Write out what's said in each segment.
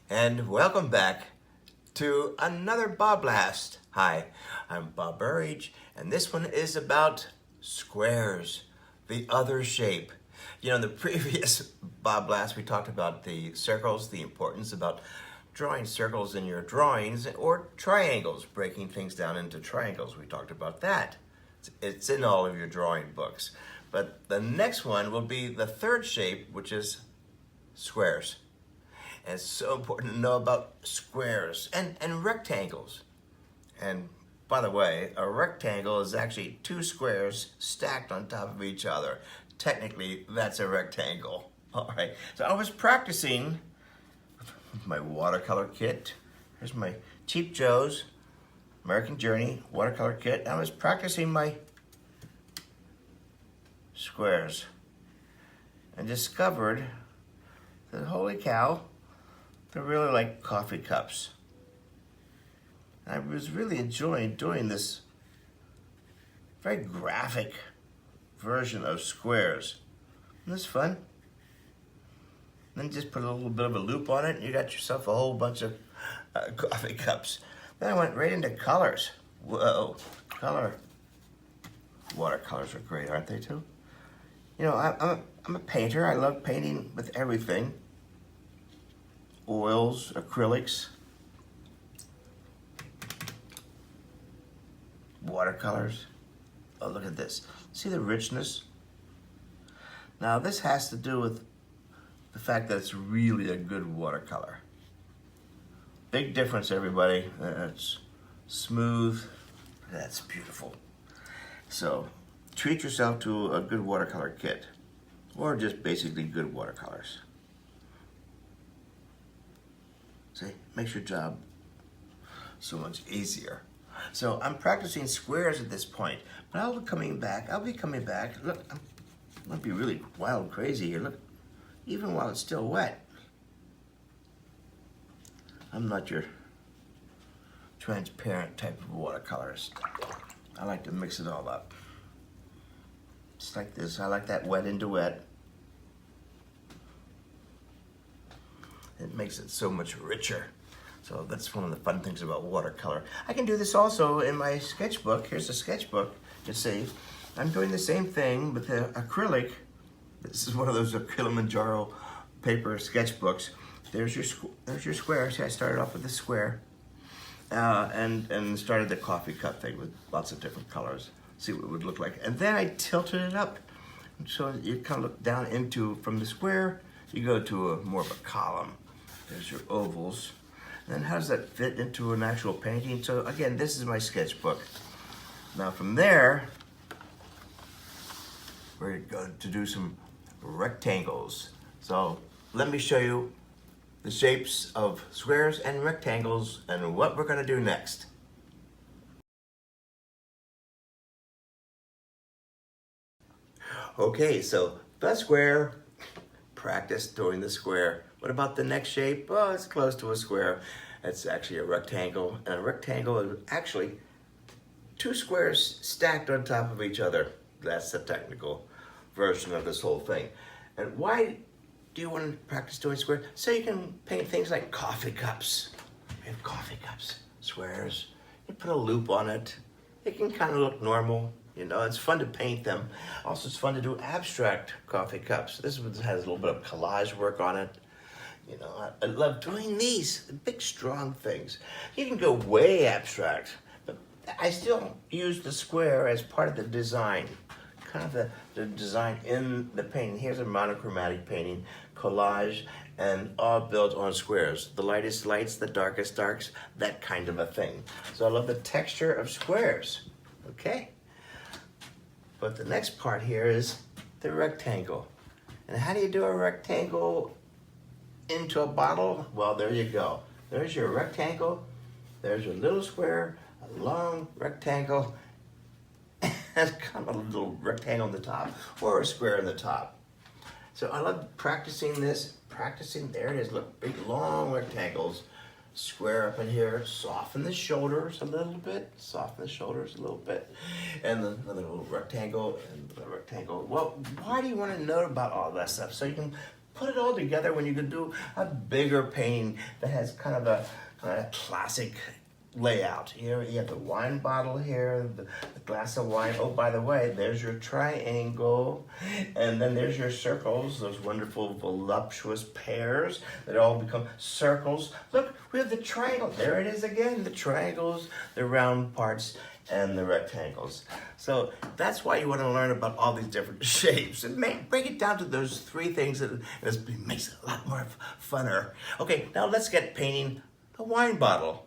And welcome back to another BobBlast. Hi, I'm Bob Burridge, and this one is about squares, the other shape. You know, in the previous BobBlast, we talked about the circles, the importance about drawing circles in your drawings, or triangles, breaking things down into triangles. We talked about that. It's in all of your drawing books. But the next one will be the third shape, which is squares. And it's so important to know about squares and rectangles. And by the way, a rectangle is actually two squares stacked on top of each other. Technically, that's a rectangle. All right, so I was practicing with my watercolor kit. Here's my Cheap Joe's American Journey watercolor kit. I was practicing my squares and discovered that, holy cow, they're really like coffee cups. I was really enjoying doing this very graphic version of squares. Isn't this fun? Then just put a little bit of a loop on it and you got yourself a whole bunch of coffee cups. Then I went right into colors. Whoa, color. Watercolors are great, aren't they too? You know, I'm a painter. I love painting with everything. Oils, acrylics, watercolors. Oh, look at this. See the richness? Now, this has to do with the fact that it's really a good watercolor. Big difference, everybody. It's smooth. That's beautiful. So, treat yourself to a good watercolor kit, or just basically good watercolors. See, makes your job so much easier. So I'm practicing squares at this point, but I'll be coming back. Look, I'm gonna be really wild and crazy here. Look, even while it's still wet. I'm not your transparent type of watercolorist. I like to mix it all up. Just like this, I like that wet into wet. It makes it so much richer. So that's one of the fun things about watercolor. I can do this also in my sketchbook. Here's a sketchbook. You see, I'm doing the same thing with the acrylic. This is one of those Kilimanjaro paper sketchbooks. There's your square. See, I started off with the square and started the coffee cup thing with lots of different colors. See what it would look like. And then I tilted it up. So you kind of look down into, from the square, you go to more of a column. There's your ovals. And then how does that fit into an actual painting? So again, this is my sketchbook. Now from there, we're going to do some rectangles. So let me show you the shapes of squares and rectangles and what we're going to do next. Okay, so the square, practice doing the square. What about the next shape? Oh, it's close to a square. It's actually a rectangle. And a rectangle is actually two squares stacked on top of each other. That's the technical version of this whole thing. And why do you want to practice doing squares? So you can paint things like coffee cups. We have coffee cups, squares. You put a loop on it. It can kind of look normal. You know, it's fun to paint them. Also, it's fun to do abstract coffee cups. This one has a little bit of collage work on it. You know, I love doing these big, strong things. You can go way abstract, but I still use the square as part of the design, kind of the design in the painting. Here's a monochromatic painting, collage, and all built on squares. The lightest lights, the darkest darks, that kind of a thing. So I love the texture of squares, okay? But the next part here is the rectangle. And how do you do a rectangle into a bottle? Well, there you go. There's your rectangle. There's your little square, a long rectangle, and kind of a little rectangle on the top, or a square on the top. So I love practicing this, there it is, look, big long rectangles, square up in here, soften the shoulders a little bit, and then another little rectangle, and a rectangle. Well, why do you want to know about all that stuff? So you can put it all together when you can do a bigger painting that has kind of a classic layout. Here you have the wine bottle here, the glass of wine. Oh, by the way, there's your triangle. And then there's your circles, those wonderful voluptuous pears that all become circles. Look, we have the triangle. There it is again, the triangles, the round parts, and the rectangles. So that's why you want to learn about all these different shapes and break it down to those three things, and it makes it a lot more funner. Okay, now let's get painting the wine bottle.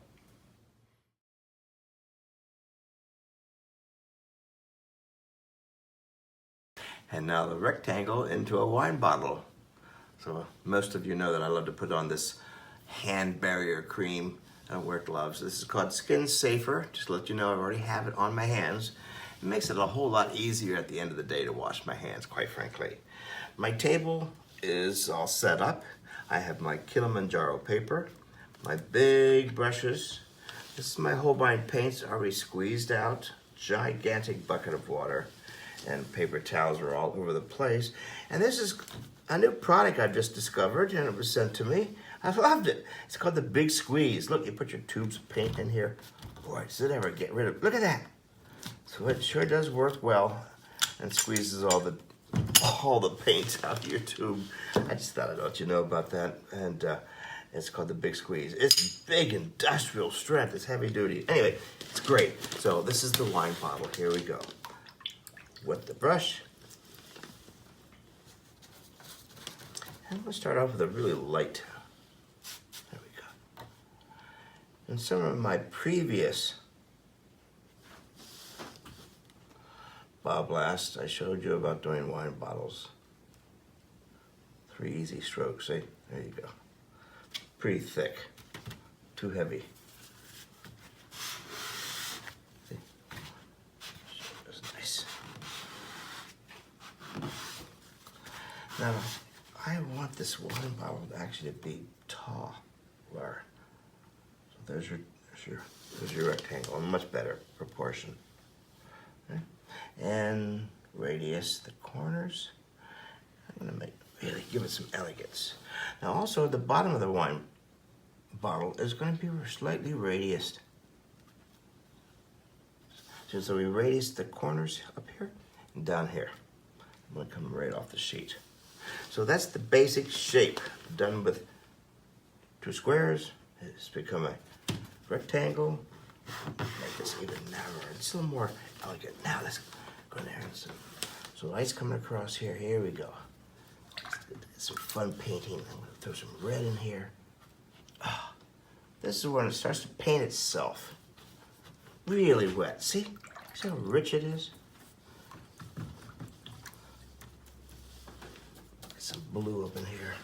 And now the rectangle into a wine bottle. So most of you know that I love to put on this hand barrier cream. I don't wear gloves. This is called Skin Safer. Just to let you know, I already have it on my hands. It makes it a whole lot easier at the end of the day to wash my hands, quite frankly. My table is all set up. I have my Kilimanjaro paper, my big brushes. This is my Holbein paints already squeezed out. Gigantic bucket of water. And paper towels are all over the place. And this is a new product I've just discovered, and it was sent to me. I loved it. It's called the Big Squeeze. Look, you put your tubes of paint in here. Boy, does it ever get rid of, look at that. So it sure does work well and squeezes all the paint out of your tube. I just thought I'd let you know about that. And it's called the Big Squeeze. It's big industrial strength. It's heavy duty. Anyway, it's great. So this is the wine bottle. Here we go. Wet the brush. And we'll start off with a really light. There we go. In some of my previous BobBlast, I showed you about doing wine bottles. 3 easy strokes, see? There you go. Pretty thick, too heavy. See? That's nice. Now, I want this wine bottle actually to be taller. So there's your rectangle, a much better proportion. Okay. And radius the corners. I'm gonna really give it some elegance. Now also the bottom of the wine bottle is going to be slightly radiused. So we radius the corners up here and down here. I'm going to come right off the sheet. So that's the basic shape done with 2 squares. It's become a rectangle. Make this even narrower. It's a little more elegant. Now let's go in there. So light's coming across here. Here we go. Some fun painting. I'm going to throw some red in here. Oh, this is when it starts to paint itself. Really wet. See how rich it is? Get some blue up in here.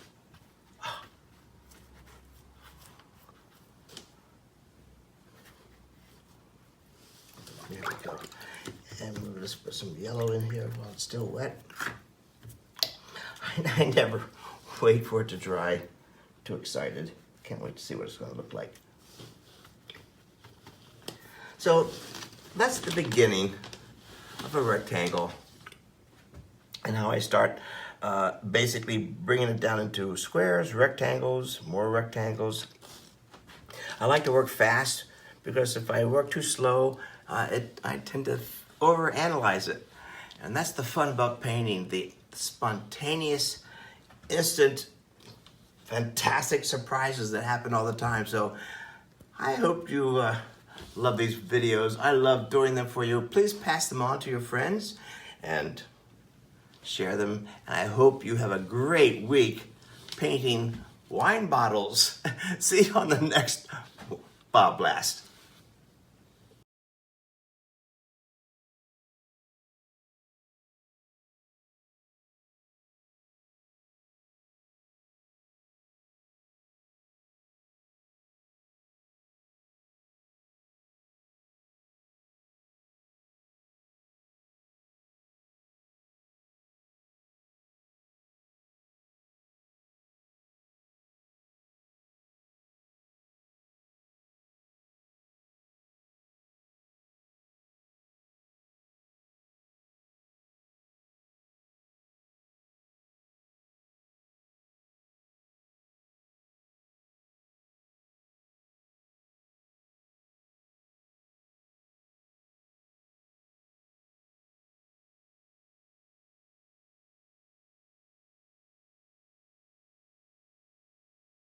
Oh. There we go. And we'll just put some yellow in here while it's still wet. I never wait for it to dry. Too excited. Can't wait to see what it's going to look like. So that's the beginning of a rectangle and how I start basically bringing it down into squares, rectangles, more rectangles. I like to work fast because if I work too slow, I tend to overanalyze it. And that's the fun about painting, the spontaneous, instant, fantastic surprises that happen all the time. So I hope you love these videos. I love doing them for you. Please pass them on to your friends and share them. And I hope you have a great week painting wine bottles. See you on the next BobBlast.